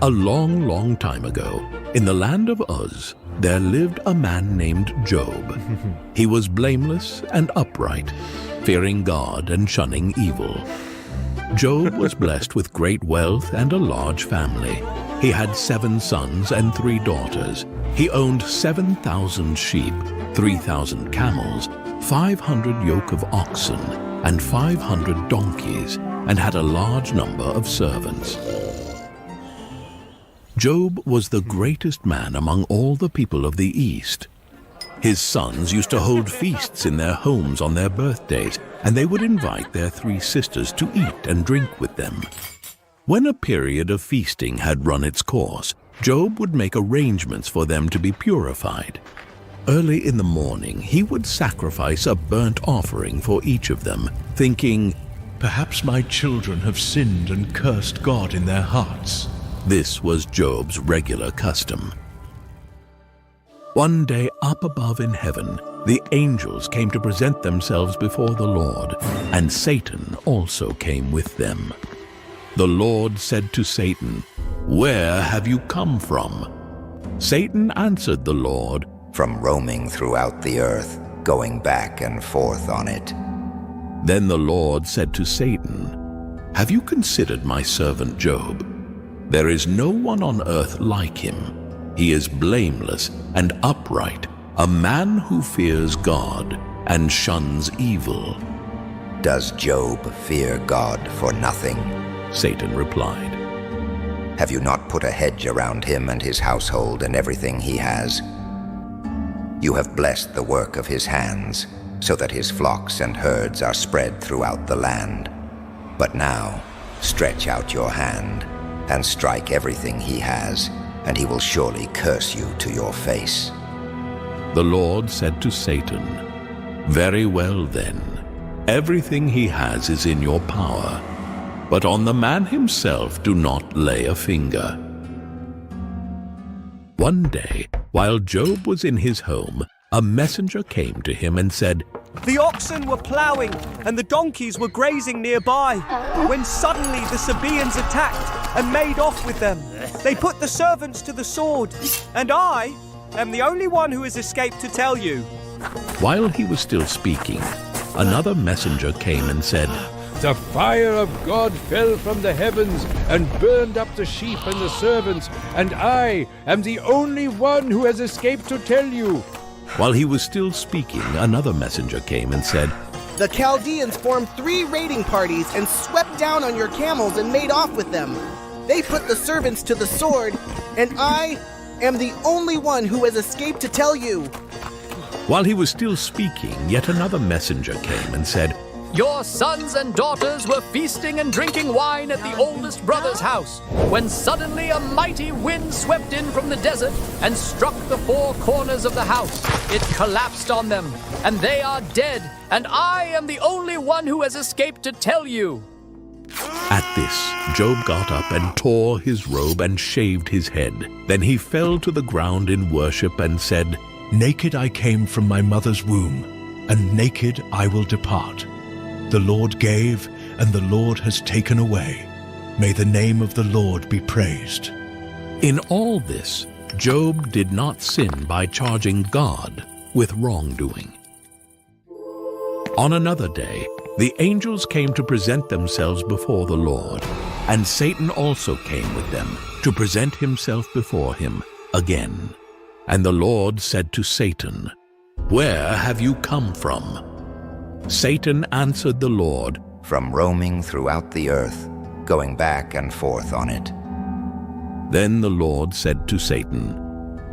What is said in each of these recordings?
A long, long time ago, in the land of Uz, there lived a man named Job. He was blameless and upright, fearing God and shunning evil. Job was blessed with great wealth and a large family. He had 7 sons and 3 daughters. He owned 7,000 sheep, 3,000 camels, 500 yoke of oxen, and 500 donkeys, and had a large number of servants. Job was the greatest man among all the people of the East. His sons used to hold feasts in their homes on their birthdays, and they would invite their 3 sisters to eat and drink with them. When a period of feasting had run its course, Job would make arrangements for them to be purified. Early in the morning, he would sacrifice a burnt offering for each of them, thinking, "Perhaps my children have sinned and cursed God in their hearts." This was Job's regular custom. One day, up above in heaven, the angels came to present themselves before the Lord, and Satan also came with them. The Lord said to Satan, "Where have you come from?" Satan answered the Lord, "From roaming throughout the earth, going back and forth on it." Then the Lord said to Satan, "Have you considered my servant Job? There is no one on earth like him. He is blameless and upright, a man who fears God and shuns evil." "Does Job fear God for nothing?" Satan replied. "Have you not put a hedge around him and his household and everything he has? You have blessed the work of his hands, so that his flocks and herds are spread throughout the land. But now, stretch out your hand and strike everything he has, and he will surely curse you to your face." The Lord said to Satan, "Very well then, everything he has is in your power, but on the man himself do not lay a finger." One day, while Job was in his home, a messenger came to him and said, "The oxen were plowing and the donkeys were grazing nearby, when suddenly the Sabaeans attacked and made off with them. They put the servants to the sword, and I am the only one who has escaped to tell you." While he was still speaking, another messenger came and said, "The fire of God fell from the heavens and burned up the sheep and the servants, and I am the only one who has escaped to tell you." While he was still speaking, another messenger came and said, "The Chaldeans formed 3 raiding parties and swept down on your camels and made off with them. They put the servants to the sword, and I am the only one who has escaped to tell you." While he was still speaking, yet another messenger came and said, "Your sons and daughters were feasting and drinking wine at the oldest brother's house, when suddenly a mighty wind swept in from the desert and struck the 4 corners of the house. It collapsed on them, and they are dead, and I am the only one who has escaped to tell you." At this, Job got up and tore his robe and shaved his head. Then he fell to the ground in worship and said, "Naked I came from my mother's womb, and naked I will depart. The Lord gave, and the Lord has taken away. May the name of the Lord be praised." In all this, Job did not sin by charging God with wrongdoing. On another day, the angels came to present themselves before the Lord, and Satan also came with them to present himself before him again. And the Lord said to Satan, "Where have you come from?" Satan answered the Lord, "From roaming throughout the earth, going back and forth on it." Then the Lord said to Satan,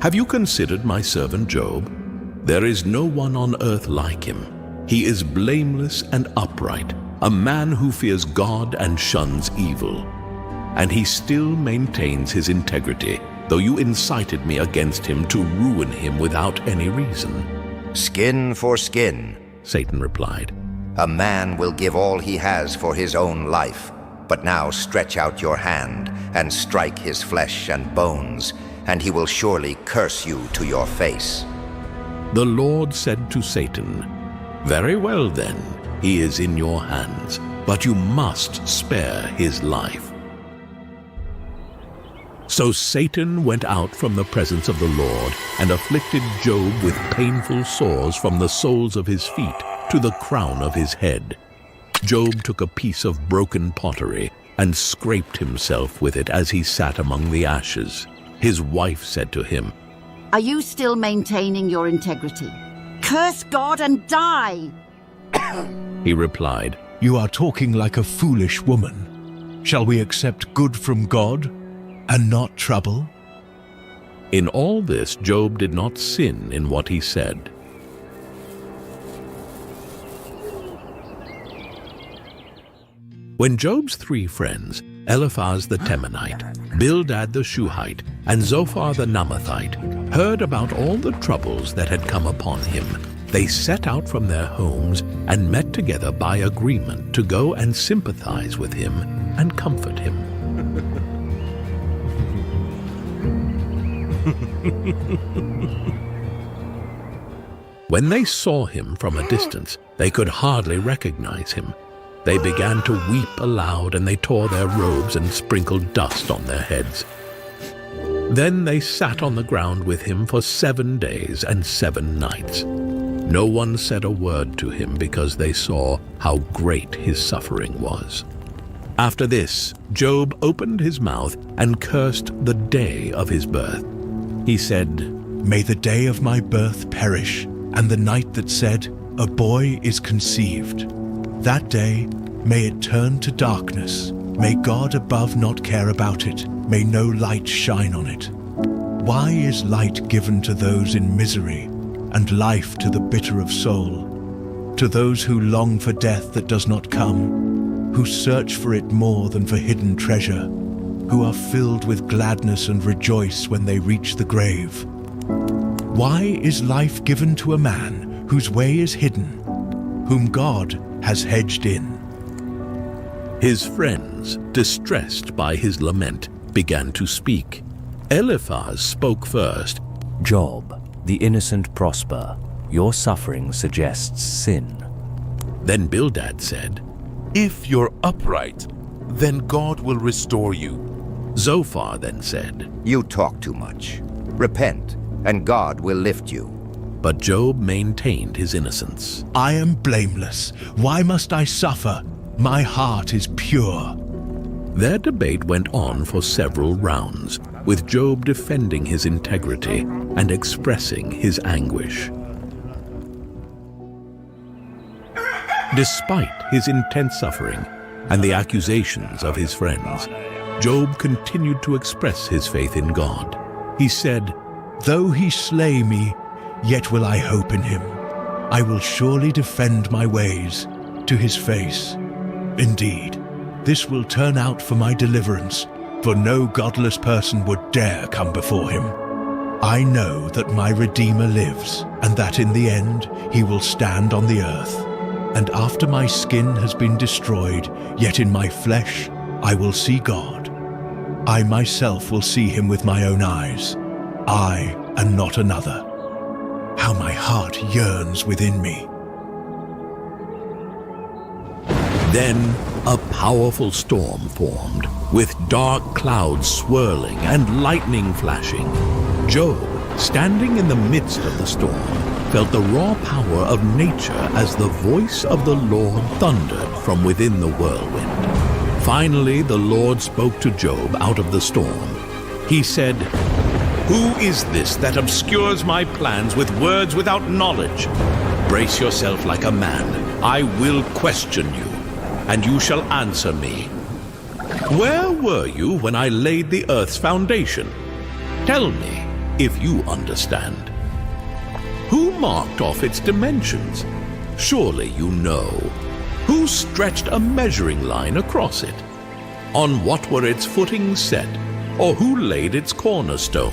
"Have you considered my servant Job? There is no one on earth like him. He is blameless and upright, a man who fears God and shuns evil. And he still maintains his integrity, though you incited me against him to ruin him without any reason." "Skin for skin," Satan replied. "A man will give all he has for his own life. But now stretch out your hand and strike his flesh and bones, and he will surely curse you to your face." The Lord said to Satan, "Very well then, he is in your hands, but you must spare his life." So Satan went out from the presence of the Lord and afflicted Job with painful sores from the soles of his feet to the crown of his head. Job took a piece of broken pottery and scraped himself with it as he sat among the ashes. His wife said to him, "Are you still maintaining your integrity? Curse God and die!" He replied, You are talking like a foolish woman. Shall we accept good from God and not trouble? In all this, Job did not sin in what he said. When Job's 3 friends, Eliphaz the Temanite, Bildad the Shuhite, and Zophar the Naamathite, heard about all the troubles that had come upon him, they set out from their homes and met together by agreement to go and sympathize with him and comfort him. When they saw him from a distance, they could hardly recognize him. They began to weep aloud, and they tore their robes and sprinkled dust on their heads. Then they sat on the ground with him for 7 days and 7 nights. No one said a word to him because they saw how great his suffering was. After this, Job opened his mouth and cursed the day of his birth. He said, May the day of my birth perish, and the night that said, A boy is conceived. That day, may it turn to darkness. May God above not care about it. May no light shine on it. Why is light given to those in misery, and life to the bitter of soul? To those who long for death that does not come, who search for it more than for hidden treasure, who are filled with gladness and rejoice when they reach the grave. Why is life given to a man whose way is hidden, whom God has hedged in? His friends, distressed by his lament, began to speak. Eliphaz spoke first. Job, the innocent prosper. Your suffering suggests sin. Then Bildad said, If you're upright, then God will restore you. Zophar then said, You talk too much. Repent, and God will lift you. But Job maintained his innocence. I am blameless. Why must I suffer? My heart is pure. Their debate went on for several rounds, with Job defending his integrity and expressing his anguish. Despite his intense suffering and the accusations of his friends, Job continued to express his faith in God. He said, Though he slay me, yet will I hope in him. I will surely defend my ways to his face. Indeed, this will turn out for my deliverance, for no godless person would dare come before him. I know that my Redeemer lives, and that in the end he will stand on the earth. And after my skin has been destroyed, yet in my flesh I will see God. I myself will see him with my own eyes, I and not another. How my heart yearns within me. Then a powerful storm formed, with dark clouds swirling and lightning flashing. Job, standing in the midst of the storm, felt the raw power of nature as the voice of the Lord thundered from within the whirlwind. Finally, the Lord spoke to Job out of the storm. He said, Who is this that obscures my plans with words without knowledge? Brace yourself like a man. I will question you, and you shall answer me. Where were you when I laid the earth's foundation? Tell me, if you understand. Who marked off its dimensions? Surely you know. Who stretched a measuring line across it? On what were its footings set, or who laid its cornerstone?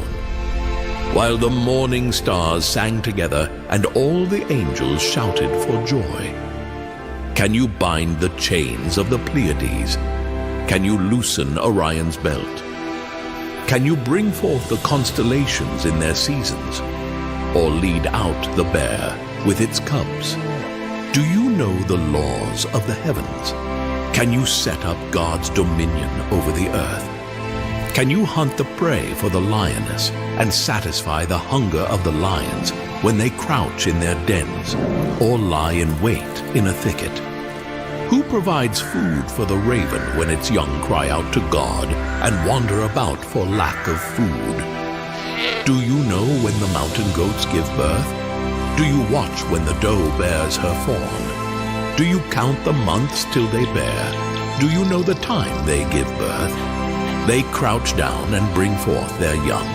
While the morning stars sang together and all the angels shouted for joy. Can you bind the chains of the Pleiades? Can you loosen Orion's belt? Can you bring forth the constellations in their seasons? Or lead out the bear with its cubs? Do you know the laws of the heavens? Can you set up God's dominion over the earth? Can you hunt the prey for the lioness and satisfy the hunger of the lions when they crouch in their dens or lie in wait in a thicket? Who provides food for the raven when its young cry out to God and wander about for lack of food? Do you know when the mountain goats give birth? Do you watch when the doe bears her fawn? Do you count the months till they bear? Do you know the time they give birth? They crouch down and bring forth their young.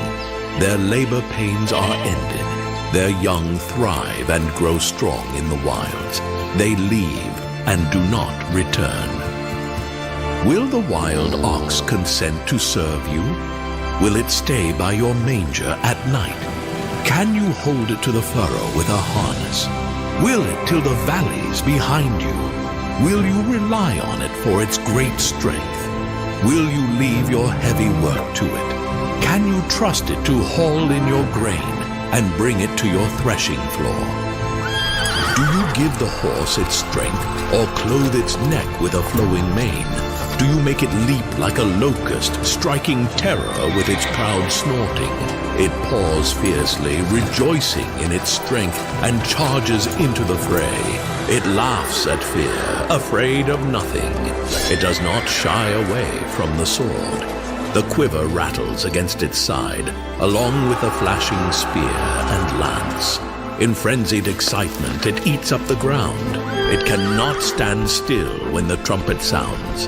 Their labor pains are ended. Their young thrive and grow strong in the wilds. They leave and do not return. Will the wild ox consent to serve you? Will it stay by your manger at night? Can you hold it to the furrow with a harness? Will it till the valleys behind you? Will you rely on it for its great strength? Will you leave your heavy work to it? Can you trust it to haul in your grain and bring it to your threshing floor? Do you give the horse its strength, or clothe its neck with a flowing mane? Do you make it leap like a locust, striking terror with its proud snorting? It paws fiercely, rejoicing in its strength, and charges into the fray. It laughs at fear, afraid of nothing. It does not shy away from the sword. The quiver rattles against its side, along with the flashing spear and lance. In frenzied excitement, it eats up the ground. It cannot stand still when the trumpet sounds.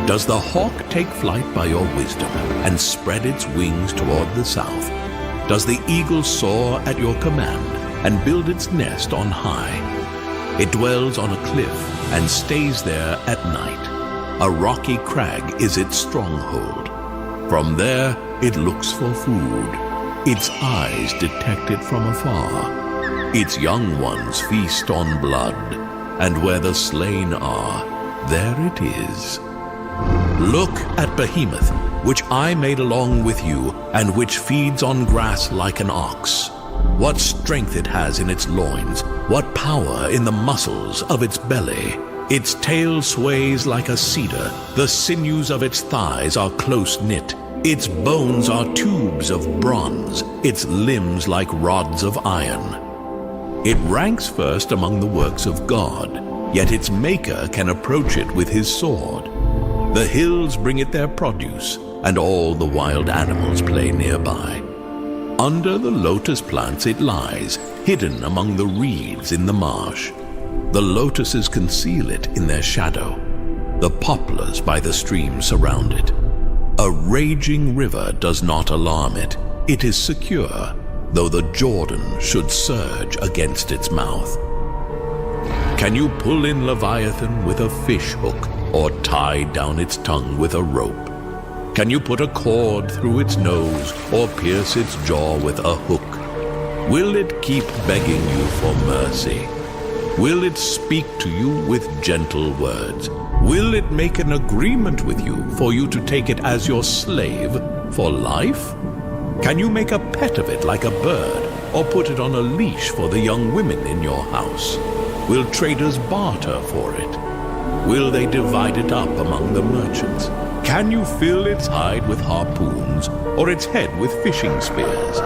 Does the hawk take flight by your wisdom and spread its wings toward the south? Does the eagle soar at your command and build its nest on high? It dwells on a cliff and stays there at night. A rocky crag is its stronghold. From there it looks for food. Its eyes detect it from afar. Its young ones feast on blood, and where the slain are, there it is. Look at Behemoth, which I made along with you, and which feeds on grass like an ox. What strength it has in its loins, what power in the muscles of its belly. Its tail sways like a cedar, the sinews of its thighs are close knit. Its bones are tubes of bronze, its limbs like rods of iron. It ranks first among the works of God, yet its maker can approach it with his sword. The hills bring it their produce, and all the wild animals play nearby. Under the lotus plants it lies, hidden among the reeds in the marsh. The lotuses conceal it in their shadow. The poplars by the stream surround it. A raging river does not alarm it. It is secure, though the Jordan should surge against its mouth. Can you pull in Leviathan with a fish hook, or tie down its tongue with a rope? Can you put a cord through its nose, or pierce its jaw with a hook? Will it keep begging you for mercy? Will it speak to you with gentle words? Will it make an agreement with you for you to take it as your slave for life? Can you make a pet of it like a bird, or put it on a leash for the young women in your house? Will traders barter for it? Will they divide it up among the merchants? Can you fill its hide with harpoons, or its head with fishing spears?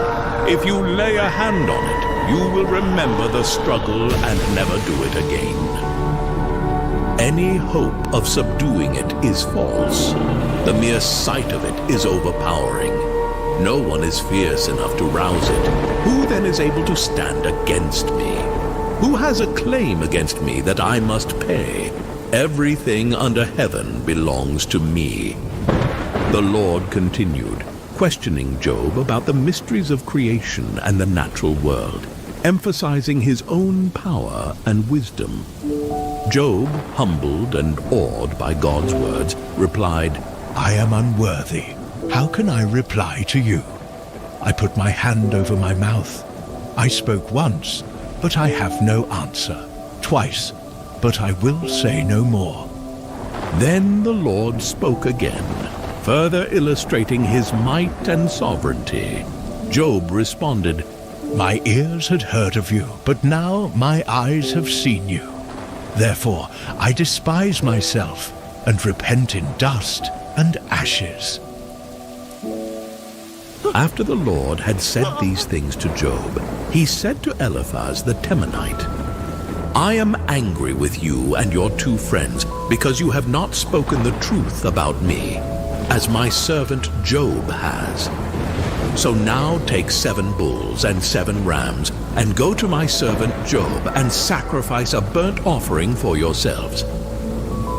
If you lay a hand on it, you will remember the struggle and never do it again. Any hope of subduing it is false. The mere sight of it is overpowering. No one is fierce enough to rouse it. Who then is able to stand against me? Who has a claim against me that I must pay? Everything under heaven belongs to me. The Lord continued, questioning Job about the mysteries of creation and the natural world, emphasizing his own power and wisdom. Job, humbled and awed by God's words, replied, I am unworthy. How can I reply to you? I put my hand over my mouth. I spoke once, but I have no answer. Twice, but I will say no more. Then the Lord spoke again, further illustrating his might and sovereignty. Job responded, My ears had heard of you, but now my eyes have seen you. Therefore I despise myself and repent in dust and ashes. After the Lord had said these things to Job, he said to Eliphaz the Temanite, I am angry with you and your 2 friends because you have not spoken the truth about me, as my servant Job has. So now take 7 bulls and 7 rams, and go to my servant Job and sacrifice a burnt offering for yourselves.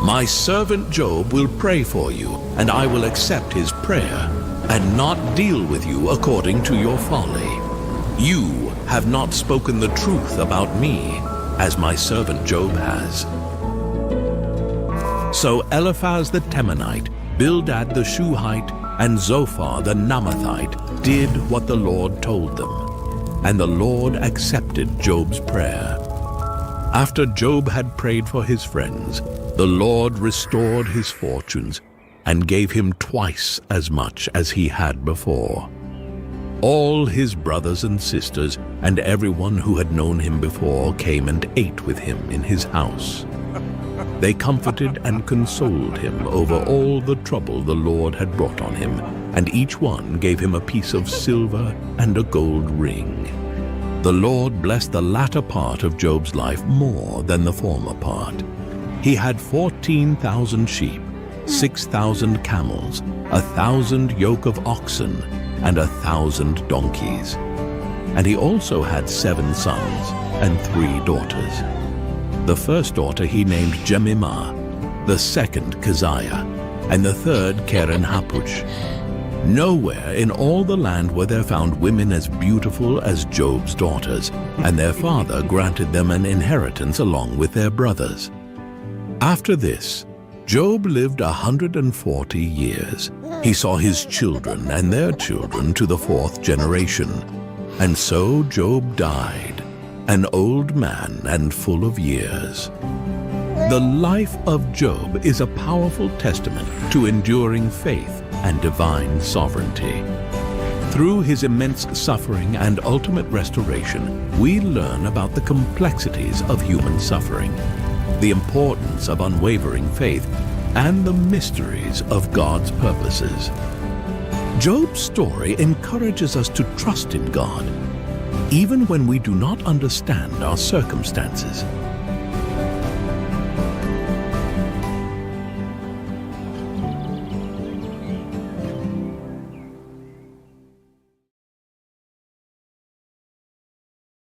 My servant Job will pray for you, and I will accept his prayer, and not deal with you according to your folly. You have not spoken the truth about me, as my servant Job has. So Eliphaz the Temanite, Bildad the Shuhite, and Zophar the Naamathite did what the Lord told them, and the Lord accepted Job's prayer. After Job had prayed for his friends, the Lord restored his fortunes and gave him twice as much as he had before. All his brothers and sisters and everyone who had known him before came and ate with him in his house. They comforted and consoled him over all the trouble the Lord had brought on him, and each one gave him a piece of silver and a gold ring. The Lord blessed the latter part of Job's life more than the former part. He had 14,000 sheep, 6,000 camels, 1,000 yoke of oxen, and 1,000 donkeys. And he also had 7 sons and 3 daughters. The first daughter he named Jemimah, the second Keziah, and the third Keren-Happuch. Nowhere in all the land were there found women as beautiful as Job's daughters, and their father granted them an inheritance along with their brothers. After this, Job lived 140 years. He saw his children and their children to the 4th generation. And so Job died, an old man and full of years. The life of Job is a powerful testament to enduring faith and divine sovereignty. Through his immense suffering and ultimate restoration, we learn about the complexities of human suffering, the importance of unwavering faith, and the mysteries of God's purposes. Job's story encourages us to trust in God, even when we do not understand our circumstances.